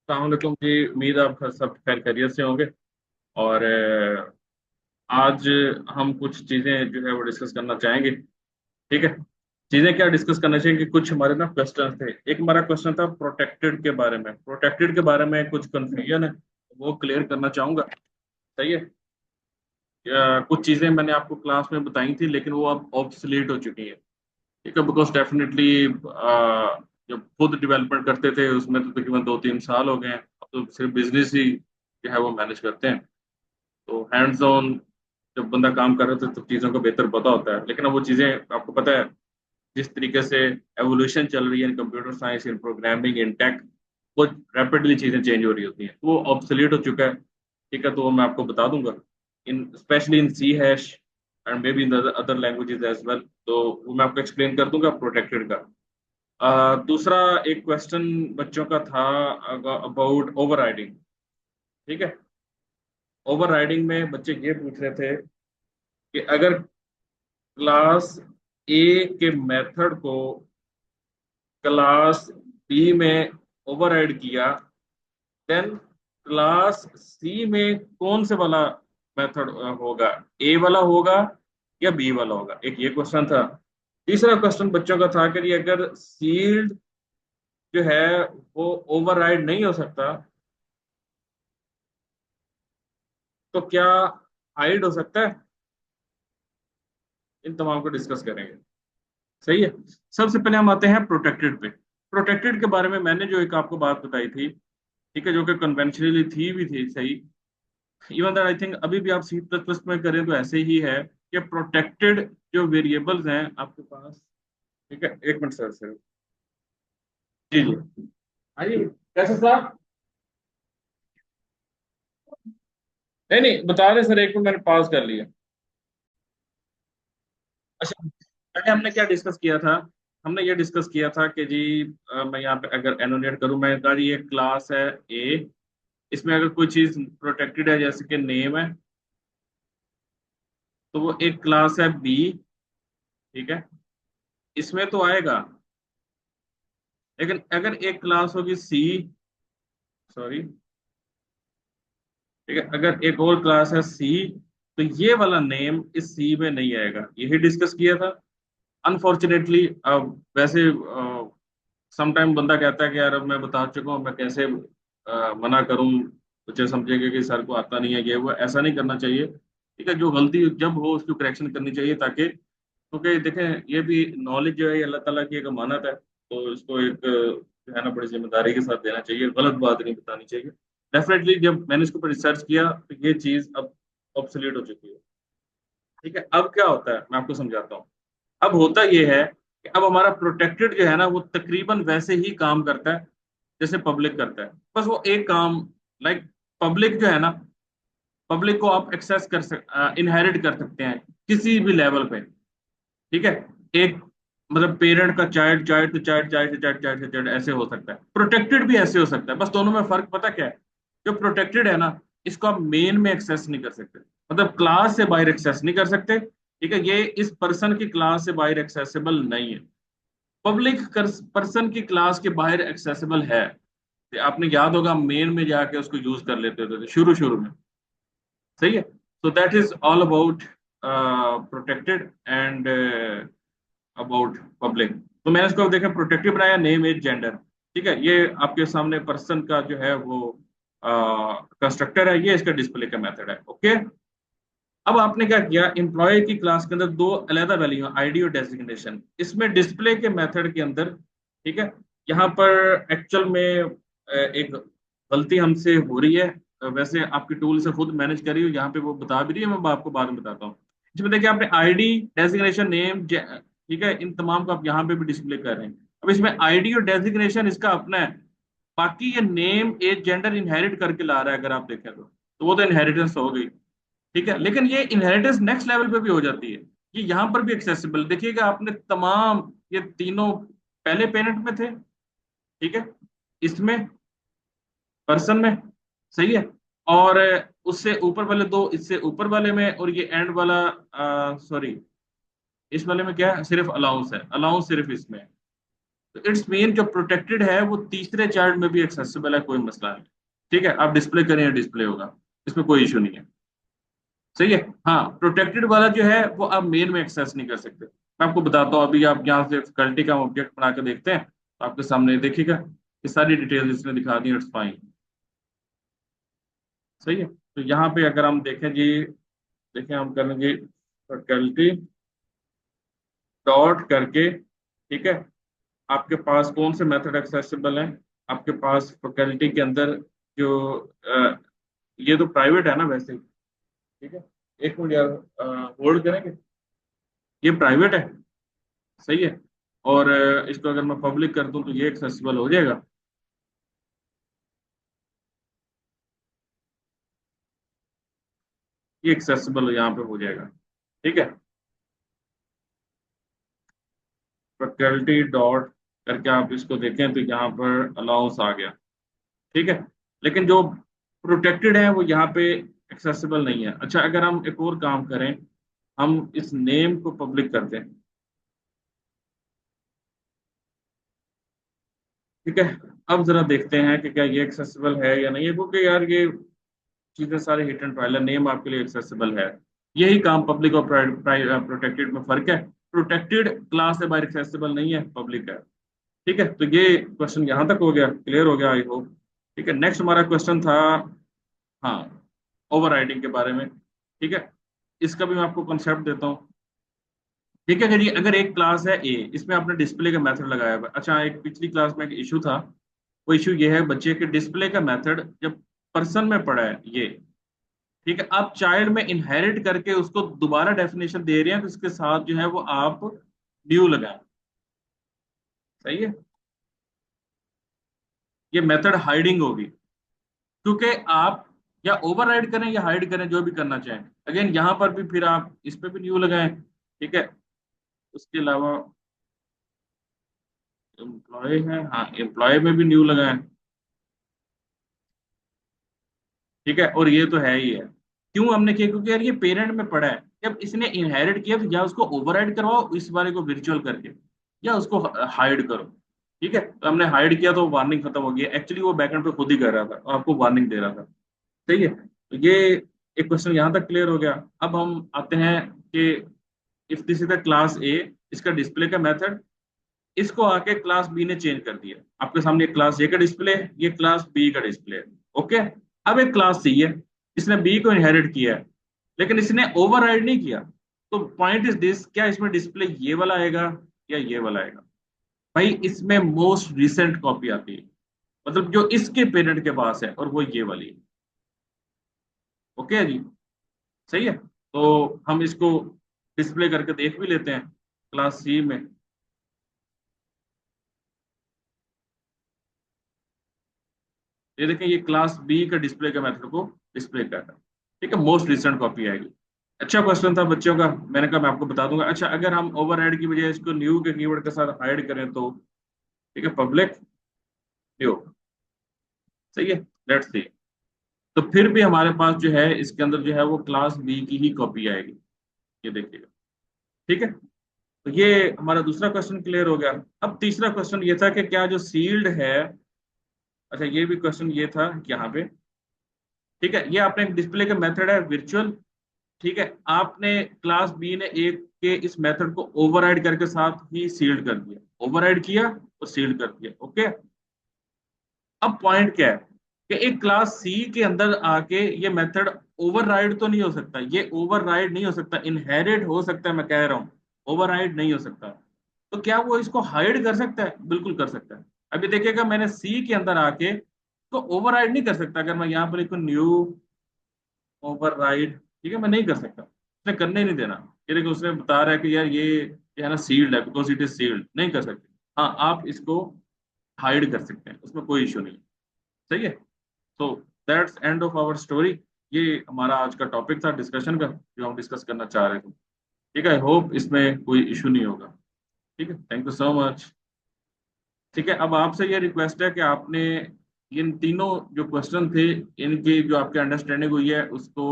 अलैक्म जी। उम्मीद आप सब खैर खैरियत से होंगे। और आज हम कुछ चीज़ें जो है वो डिस्कस करना चाहेंगे। ठीक है। चीज़ें क्या डिस्कस करना चाहिए कि कुछ हमारे ना क्वेश्चन थे। एक हमारा क्वेश्चन था प्रोटेक्टेड के बारे में। प्रोटेक्टेड के बारे में कुछ कंफ्यूजन है, वो क्लियर करना चाहूंगा। सही है। कुछ चीज़ें मैंने आपको क्लास में बताई थी लेकिन वो अब ऑब्सलीट हो चुकी हैं। ठीक है, बिकॉज डेफिनेटली जब खुद डेवलपमेंट करते थे उसमें तो तकरीबन 2-3 साल हो गए हैं। अब तो सिर्फ बिजनेस ही जो है वो मैनेज करते हैं। तो हैंड्स ऑन जब बंदा काम कर रहा था तो चीज़ों को बेहतर पता होता है, लेकिन अब वो चीज़ें आपको पता है जिस तरीके से एवोल्यूशन चल रही है in computer science, in programming, in tech, वो रैपिडली चीज़ें चेंज हो रही होती हैं, तो वो ऑब्सोलीट हो चुका है। ठीक है, तो वो मैं आपको बता दूंगा in specially in C hash and maybe in other languages as well. तो वो मैं आपको एक्सप्लेन कर दूंगा प्रोटेक्टेड का। दूसरा एक क्वेश्चन बच्चों का था अबाउट ओवर राइडिंग। ठीक है। ओवर राइडिंग में बच्चे ये पूछ रहे थे कि अगर क्लास ए के मेथड को क्लास बी में ओवरराइड किया, देन क्लास सी में कौन से वाला मेथड होगा? ए वाला होगा या बी वाला होगा? एक ये क्वेश्चन था। तीसरा क्वेश्चन बच्चों का था कि अगर सील्ड जो है वो ओवरराइड नहीं हो सकता तो क्या हाइड हो सकता है? इन तमाम को डिस्कस करेंगे। सही है। सबसे पहले हम आते हैं प्रोटेक्टेड पे। प्रोटेक्टेड के बारे में मैंने जो एक आपको बात बताई थी, ठीक है, जो कि कन्वेंशनली थी भी थी सही। इवन दैट आई थिंक अभी भी आप सी प्लस प्लस में करें तो ऐसे ही है कि प्रोटेक्टेड जो वेरिएबल्स हैं आपके पास। ठीक है, एक मिनट सर सर। जी जी। हाँ जी। कैसे साहब? नहीं नहीं, बता रहे सर, एक मिनट मैंने पॉज कर लिया। अच्छा, पहले हमने क्या डिस्कस किया था? हमने ये डिस्कस किया था कि जी मैं यहाँ पे अगर एनोनेट करूँ, मैं कहा जी ये क्लास है ए, इसमें अगर कोई चीज प्रोटेक्टेड है जैसे कि नेम है, तो वो एक क्लास है बी। ठीक है, इसमें तो आएगा। लेकिन अगर एक क्लास होगी सी, सॉरी, ठीक है, अगर एक और क्लास है सी, तो ये वाला नेम इस सी में नहीं आएगा। यही डिस्कस किया था। अनफॉर्चुनेटली अब वैसे समटाइम बंदा कहता है कि यार अब मैं बता चुका हूँ, मैं कैसे मना करूँ, बच्चे समझेंगे कि सर को आता नहीं है, ये वो ऐसा नहीं करना चाहिए। ठीक है, जो गलती जब हो उसकी करेक्शन करनी चाहिए, ताकि क्योंकि देखें ये भी नॉलेज जो है ये अल्लाह ताला की एक अमानत है, तो इसको एक जो है ना बड़ी जिम्मेदारी के साथ देना चाहिए, गलत बात नहीं बतानी चाहिए। डेफिनेटली जब मैंने इसके ऊपर रिसर्च किया तो ये चीज अब ऑब्सोलीट हो चुकी है। ठीक है, अब क्या होता है मैं आपको समझाता हूँ। अब होता ये है कि अब हमारा प्रोटेक्टेड जो है ना वो तकरीबन वैसे ही काम करता है जैसे पब्लिक करता है। बस वो एक काम, लाइक पब्लिक जो है ना, पब्लिक को आप एक्सेस कर इनहेरिट कर सकते हैं किसी भी लेवल पे। ठीक है, एक मतलब पेरेंट का child, child to child, child से चाइल्ड, चाइल्ड से चाइल्ड ऐसे हो सकता है। प्रोटेक्टेड भी ऐसे हो सकता है, बस दोनों में फर्क पता क्या है? जो प्रोटेक्टेड है ना, इसको आप मेन में एक्सेस नहीं कर सकते, मतलब क्लास से बाहर एक्सेस नहीं कर सकते। ठीक है, ये इस पर्सन की क्लास से बाहर एक्सेसिबल नहीं है। पब्लिक पर्सन की क्लास के बाहर एक्सेसिबल है। ये आपने याद होगा मेन में जाके उसको यूज कर लेते होते थे शुरू शुरू में। सही है। So that is all about protected and about public. तो मैंने इसको देखा प्रोटेक्टिव बनाया, नेम एज जेंडर। ठीक है, ये आपके सामने पर्सन का जो है वो कंस्ट्रक्टर है, ये इसका डिस्प्ले का मेथड है। ओके। अब आपने क्या किया, एम्प्लॉय की क्लास के अंदर दो अलग वैल्यू आईडी और डेजिग्नेशन, इसमें डिस्प्ले के मेथड के अंदर। ठीक है, यहाँ पर एक्चुअल में एक गलती हमसे हो रही है। वैसे आपकी टूल से खुद मैनेज करी हो, यहाँ पे वो बता भी रही है, मैं आपको बाद में बताता हूँ। इसमें देखिए आपने आईडी, डेजिग्नेशन, नेम, ठीक है, इन तमाम को आप यहाँ पे भी डिस्प्ले कर रहे हैं। अब इसमें आईडी और डेजिग्नेशन इसका अपना है। बाकी ये नेम एज जेंडर इनहेरिट करके ला रहा है, अगर आप देखें तो वो तो इनहेरिटेंस हो गई। ठीक है, लेकिन ये इनहेरिटेंस नेक्स्ट लेवल पे भी हो जाती है। ये यहाँ पर भी एक्सेसिबल देखिएगा आपने तमाम, ये तीनों पहले पेरेंट में थे। ठीक है, इसमें पर्सन में, सही है, और उससे ऊपर वाले दो इससे ऊपर वाले में, और ये एंड वाला सॉरी, इस वाले में क्या है, सिर्फ अलाउंस है, अलाउंस सिर्फ इसमें है। तो इट्स मीन जो प्रोटेक्टेड है वो तीसरे चाइल्ड में भी एक्सेसिबल है, कोई मसला नहीं। ठीक है, आप डिस्प्ले करें, डिस्प्ले होगा, इसमें कोई इशू नहीं है। सही है। हाँ, प्रोटेक्टेड वाला जो है वो आप मेन में एक्सेस नहीं कर सकते। मैं आपको बताता हूँ, अभी आप यहाँ से फैकल्टी का ऑब्जेक्ट बना के देखते हैं तो आपके सामने देखिएगा ये सारी डिटेल्स इसने दिखा दी, इट्स फाइन। सही है। तो यहाँ पे अगर हम देखें जी, देखें हम करेंगे फैकल्टी डॉट करके, ठीक है, आपके पास कौन से मेथड एक्सेसिबल हैं। आपके पास फैकल्टी के अंदर जो ये तो प्राइवेट है ना वैसे ही, ठीक है, एक मिनट यार, होल्ड करेंगे, ये प्राइवेट है। सही है। और इसको अगर मैं पब्लिक कर दूं तो ये एक्सेसिबल हो जाएगा। ये एक्सेसिबल यहाँ पे हो जाएगा। ठीक है, फैकल्टी डॉट करके आप इसको देखें तो यहाँ पर अलाउंस आ गया। ठीक है, लेकिन जो प्रोटेक्टेड है वो यहाँ पे एक्सेसिबल नहीं है। अच्छा, अगर हम एक और काम करें, हम इस नेम को पब्लिक करते हैं। ठीक है, अब जरा देखते हैं कि क्या ये एक्सेसिबल है या नहीं है, क्योंकि यार ये चीजें सारे हिट एंड ट्रायल है, नेम आपके लिए एक्सेसिबल है। यही काम पब्लिक और प्रोटेक्टेड में फर्क है। प्रोटेक्टेड क्लास है, बाहर एक्सेसिबल नहीं है, पब्लिक है। ठीक है, तो ये क्वेश्चन यहाँ तक हो गया, क्लियर हो गया आई होप। ठीक है, नेक्स्ट हमारा क्वेश्चन था, हाँ, ओवरराइडिंग के बारे में। ठीक है, इसका भी मैं आपको कंसेप्ट देता हूँ। ठीक है, अगर एक क्लास है ए, इसमें आपने डिस्प्ले का मेथड लगाया हुआ है। अच्छा, एक पिछली क्लास में एक इशू था, वो इशू ये है बच्चे के डिस्प्ले का मेथड जब पर्सन में पड़ा है ये, ठीक है, आप चाइल्ड में इनहेरिट करके उसको दोबारा डेफिनेशन दे रहे हैं, तो इसके साथ जो है वो आप ड्यू लगाएं। सही है, ये मेथड हाइडिंग होगी, क्योंकि आप या ओवरराइड करें या हाइड करें, जो भी करना चाहें। अगेन यहाँ पर भी फिर आप इस पे भी न्यू लगाएं। ठीक है, उसके अलावा एम्प्लॉय है, हाँ, एम्प्लॉय में भी न्यू लगाएं। ठीक है, और ये तो है ही है। क्यों हमने किया, क्योंकि यार ये पेरेंट में पड़ा है, जब इसने इनहेरिट किया तो या उसको ओवरराइड करवाओ इस बारे को वर्चुअल करके, या उसको हाइड करो। ठीक है, तो हमने हाइड किया तो वार्निंग खत्म हो गई। एक्चुअली वो बैकएंड पे खुद ही कर रहा था और आपको वार्निंग दे रहा था। सही है, तो ये एक क्वेश्चन यहाँ तक क्लियर हो गया। अब हम आते हैं कि if this is the class ए, इसका डिस्प्ले का मेथड, इसको आके क्लास बी ने चेंज कर दिया। आपके सामने क्लास ए का डिस्प्ले है, ये क्लास बी का डिस्प्ले है। ओके, अब एक क्लास सी है, इसने बी को इनहेरिट किया है, लेकिन इसने ओवरराइड नहीं किया। तो पॉइंट इज दिस, क्या इसमें डिस्प्ले ये वाला आएगा या ये वाला आएगा? भाई इसमें मोस्ट रिसेंट कॉपी आती है, मतलब जो इसके पेरेंट के पास है, और वो ये वाली है। ओके जी, सही है। तो हम इसको डिस्प्ले करके देख भी लेते हैं क्लास सी में। ये देखें, ये क्लास बी का डिस्प्ले का मेथड को डिस्प्ले कर रहा है। ठीक है, मोस्ट रिसेंट कॉपी आएगी। अच्छा क्वेश्चन था बच्चों का, मैंने कहा मैं आपको बता दूंगा। अच्छा, अगर हम ओवरराइड की बजाय इसको न्यू के कीवर्ड के साथ हाइड करें तो, ठीक है, पब्लिक न्यू। सही है, लेट्स सी। तो फिर भी हमारे पास जो है इसके अंदर जो है वो क्लास बी की ही कॉपी आएगी, ये देखिएगा। ठीक है, तो ये हमारा दूसरा क्वेश्चन क्लियर हो गया। अब तीसरा क्वेश्चन ये था कि क्या जो सील्ड है, अच्छा ये भी क्वेश्चन ये था यहाँ पे। ठीक है, ये आपने डिस्प्ले का मेथड है वर्चुअल। ठीक है, आपने क्लास बी ने एक के इस मेथड को ओवरराइड करके साथ ही सील्ड कर दिया, ओवरराइड किया और सील्ड कर दिया। ओके, अब पॉइंट क्या है कि एक क्लास सी के अंदर आके ये मेथड ओवरराइड तो नहीं हो सकता, ये ओवरराइड नहीं हो सकता, इनहेरिट हो सकता है, मैं कह रहा हूँ, ओवरराइड नहीं हो सकता। तो क्या वो इसको हाइड कर सकता है? बिल्कुल कर सकता है। अभी देखिएगा, मैंने सी के अंदर आके तो ओवरराइड नहीं कर सकता। अगर मैं यहाँ पर लिखूं न्यू ओवरराइड, ठीक है, मैं नहीं कर सकता, उसने करने ही नहीं देना। ये देखो, उसने बता रहा है कि यार ये है ना सील्ड है, बिकॉज इट इज सील्ड, नहीं कर सकते। हाँ, आप इसको हाइड कर सकते हैं, उसमें कोई इशू नहीं। सही है। तो that's end of our story. ये हमारा आज का टॉपिक था डिस्कशन का, जो हम डिस्कस करना चाह रहे थे। ठीक है, आई होप इसमें कोई इशू नहीं होगा। ठीक है, थैंक यू सो मच। ठीक है, अब आपसे ये रिक्वेस्ट है कि आपने इन तीनों जो क्वेश्चन थे, इनकी जो आपके अंडरस्टैंडिंग हुई है उसको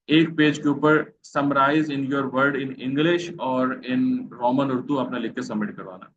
एक पेज के ऊपर summarize in your word in English और इन रोमन उर्दू आपने लिख के सबमिट करवाना है।